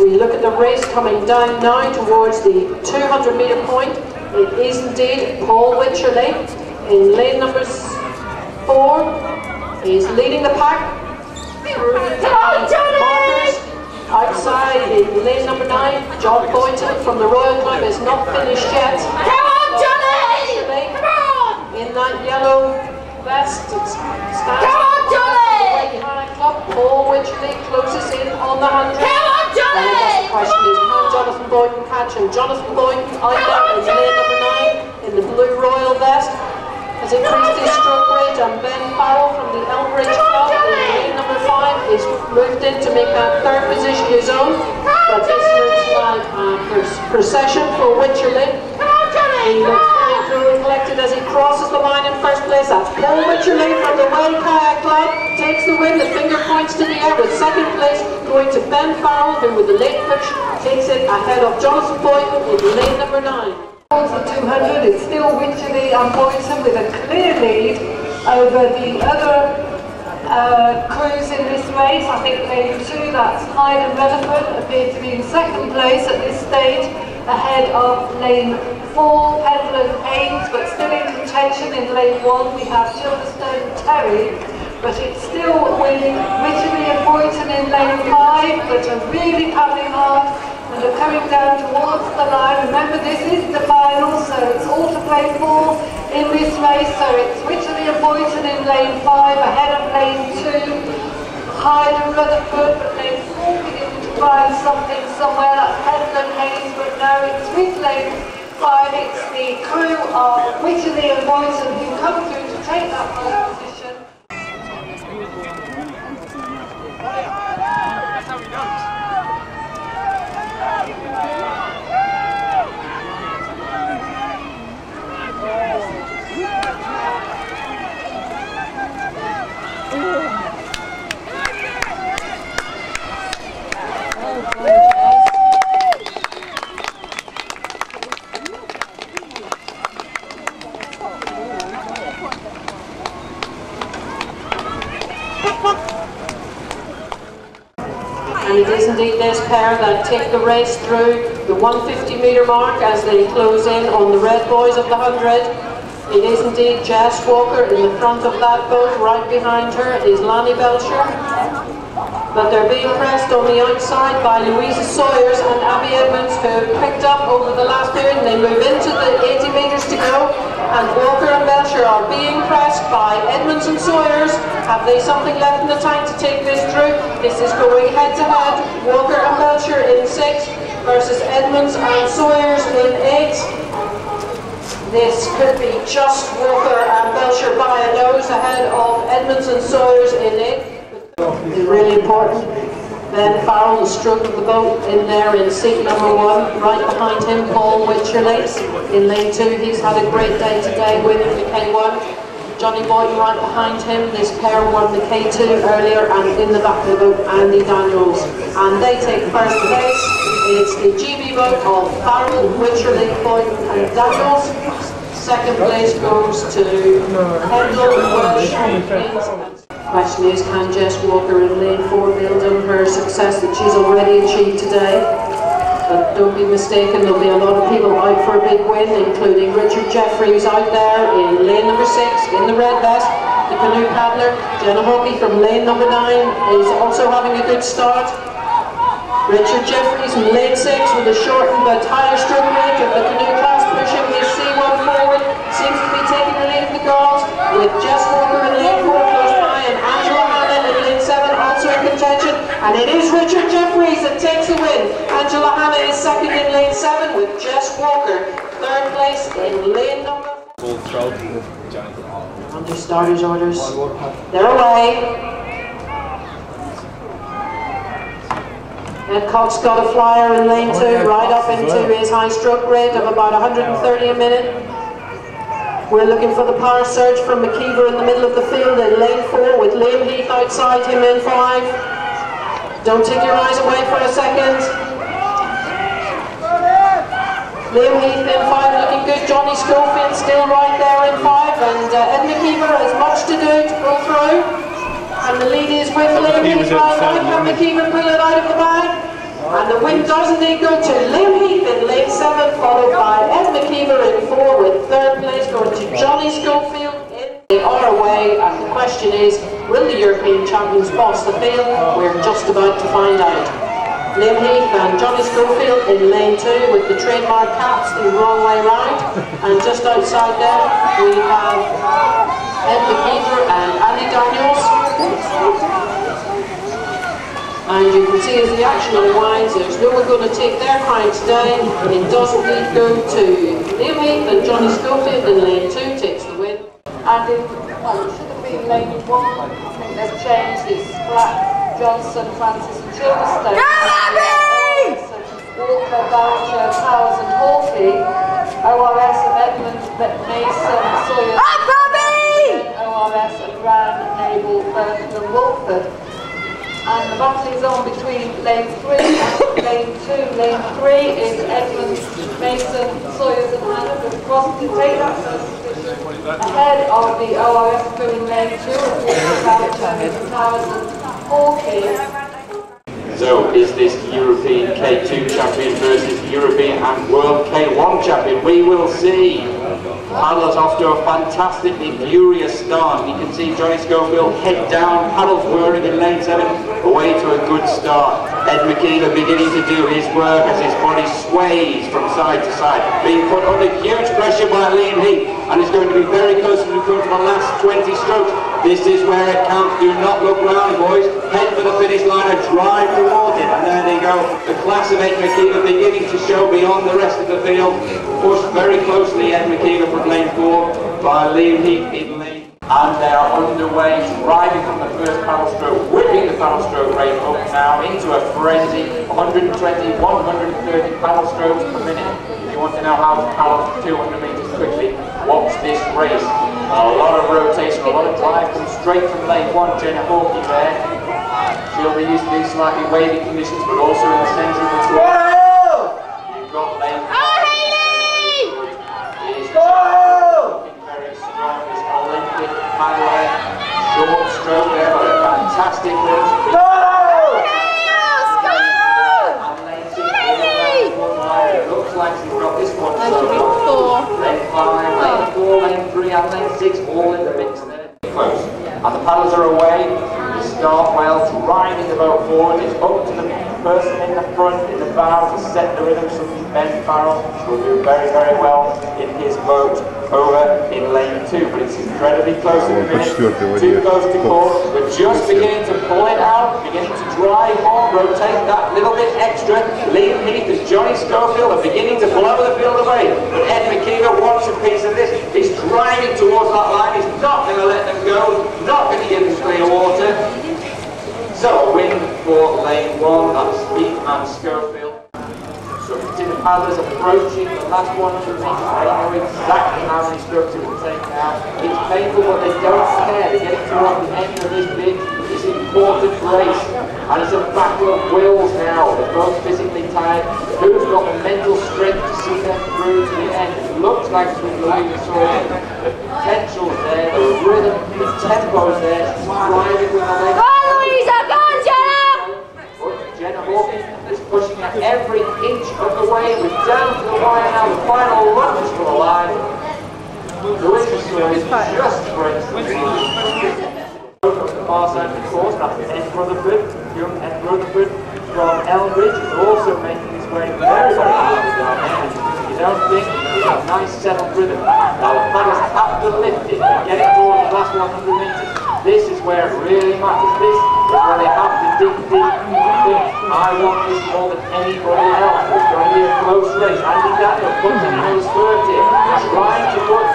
we look at the race coming down now towards the 200-metre point, it is indeed Paul Wycherley in lane number 4. He's leading the pack. Markers outside in lane number 9. John Boynton from the Royal Club is not finished yet. Come on, Johnny! Come on! In that yellow vest, stands Club. Paul Wycherley closes in on the 100. Come on, Johnny! And I guess the question is, can Jonathan Boynton catch him? Jonathan Boynton out there in lane number 9 in the blue royal vest has increased his stroke rate, and Ben Farrell from the Elbridge Club in lane number 5 is moved in to make that third position his own. But this looks like a procession for Wycherley. He looks very cool and collected as he crosses the line in first place. That's Paul Wycherley from the Well Kayak Club. Takes the win, the finger points to the air, with second place going to Ben Farrell, who with the late push takes it ahead of Jonathan Boynton in lane number 9. The 200, it's still Wycherley and Boynton with a clear lead over the other crews in this race. I think lane 2, that's Hyde and Rutherford, appear to be in second place at this stage, ahead of lane 4, Pendle and Haynes, but still in contention in lane 1. We have Silverstone and Terry, but it's still with Wycherley and Boynton in lane 5, but are really paddling hard and are coming down towards the line. Remember, this is the final, so it's all to play for in this race. So it's Wycherley and Boynton in lane 5, ahead of lane 2, Hyde and Rutherford, but lane 4 beginning to find something somewhere. That's Pendle and Haynes, but no, it's with lane 5, it's the crew of Wycherley and Boynton who come through to take that pole position. That's how we done. And it is indeed this pair that take the race through the 150-metre mark as they close in on the red boys of the 100. It is indeed Jess Walker in the front of that boat. Right behind her is Lanny Belcher. But they're being pressed on the outside by Louisa Sawyers and Abby Edmonds, who have picked up over the last period, and they move into the 80 metres to go. And Walker and Belcher are being pressed by Edmonds and Sawyers. Have they something left in the tank to take this through? This is going head to head. Walker and Belcher in 6 versus Edmonds and Sawyers in 8. This could be just Walker and Belcher by a nose ahead of Edmonds and Sawyers in 8. It's really important. Ben Farrell, the stroke of the boat, in there in seat number 1. Right behind him, Paul Wycherley in lane 2. He's had a great day today, winning the K1. Johnny Boynton right behind him. This pair won the K2 earlier, and in the back of the boat, Andy Daniels. And they take first place. It's the GB boat of Farrell, Wycherley, Boynton and Daniels. Second place goes to Pendle, Welsh and Haynes. Question is, can Jess Walker in lane 4 build on her success that she's already achieved today? But don't be mistaken, there'll be a lot of people out for a big win, including Richard Jeffrey, who's out there in lane number 6 in the red vest. The canoe paddler, Jenna Hawkey from lane number 9 is also having a good start. Richard Jeffries in lane 6 with a shortened but higher stroke rate of the canoe class, pushing his C1 forward, seems to be taking the lead of the girls, with Jess Walker in lane 4 close by, and Angela Hanna in lane 7 also in contention. And it is Richard Jeffries that takes the win. Angela Hanna is second in lane 7 with Jess Walker third place in lane number 4. Under starters orders. They're away. Ed Cox got a flyer in lane 2 right up into his high stroke rate of about 130 a minute. We're looking for the power surge from McKeever in the middle of the field in lane 4 with Liam Heath outside him in 5. Don't take your eyes away for a second. Liam Heath in 5 looking good. Johnny Schofield still right there in 5, and Ed McKeever has much to do to go through. And the lead is with Liam Heath right now. Can McKeever pull it out of the bag? And the win does indeed go to Liam Heath in lane 7, followed by Ed McKeever in 4, with 3rd place going to Johnny Schofield. They are away, and the question is, will the European champions boss the field? We're just about to find out. Liam Heath and Johnny Schofield in lane 2 with the trademark caps the wrong way round. And just outside there, we have Ed McKeever and Andy Daniels. And you can see as the action unwinds, there's no one going to take their crown today. It does indeed go to Liam Heath, and Johnny Schofield in lane 2 takes the win. And in, well, it should have been lane 1. I think they've changed. It's Black, Johnson, Francis and Silverstone. Walker, Boucher, Powers and Hawkey. ORS and Edmund, Mason, Sawyer. ORS and Brown, Nable, Burton and Wolford. And the battle is on between lane 3 and lane 2. Lane 3 is Edmund, Mason, Sawyers and Hannah Cross to take that first position ahead of the ORS crew in lane 2 of Walker, Boucher, Powers and Hawkey. So, is this European K2 champion versus European and World K1 champion? We will see. Paddles off to a fantastically furious start. You can see Johnny Schofield head down, paddles whirring in lane 7, away to a good start. Ed McKeever beginning to do his work as his body sways from side to side, being put under huge pressure by Liam Heath, and is going to be very close to the last 20 strokes. This is where it counts. Do not look round, boys. Head for the finish line and drive towards it. And there they go. The class of Ed McKeever beginning to show beyond the rest of the field. Pushed very closely, Ed McKeever from lane 4 by Liam Heath in lane. And they are underway, driving from the first paddle stroke, whipping the paddle stroke rate up now into a frenzy. 120, 130 paddle strokes per minute. If you want to know how to paddle 200 metres quickly, watch this race. A lot of rotation, a lot of drive comes straight from lane 1, Jenna Hawkey there. She'll be used to these slightly wavy conditions, but also in the centre of the track. You've got lane 1. Is looking very strong, this Olympic paddler. Short stroke there, but a fantastic race. It looks like she's got this one solo. Lane 5, lane 4, lane 3 and lane 6 all in the mix there. Close. And the paddlers are away. They start well, driving the boat forward. It's up to the person in the front, in the bow, to set the rhythm. So Ben Farrell will do very, very well in his boat over in lane 2. But it's incredibly close at the minute. Too close to call. We're just beginning to pull it out, beginning to drive on, rotate that little bit extra. Liam Heath and Johnny Schofield are beginning to blow the field away. But Ed McKeever wants a piece of this. He's driving towards that line. He's not going to let them go. Not going to give them clear water. So a win for lane 1. That's Heath and Schofield. So you can see the paddlers approaching the last 100 metres. They know exactly how many strokes it will take now. It's painful, but they don't care. They're getting towards the end of this big, this important race. And it's a battle of wills now. They're both physically tired. Who's got the mental strength to see them through to the end? It looks like it's with Louise Sawyer. The potential's there, the rhythm, the tempo's there. She's driving with the legs. Go on, Louisa! Go on, Jenna! Jenna Hawkey is pushing at every inch of the way. We're down to the wire now. The final lunge for the line. Louisa Sawyer is just great. From the far side of the course, that's Ed Rutherford. Young Ed Rutherford from Elbridge is also making his way very, very quickly down there. He's doing his own thing. He's got a nice settled rhythm. Now the paddles have to lift it and get it towards the last 100 metres. This is where it really matters. This is where they have to dig deep and think, I want this more than anybody else. It's going to be a close race. Andy Daniel puts in his third here, trying to put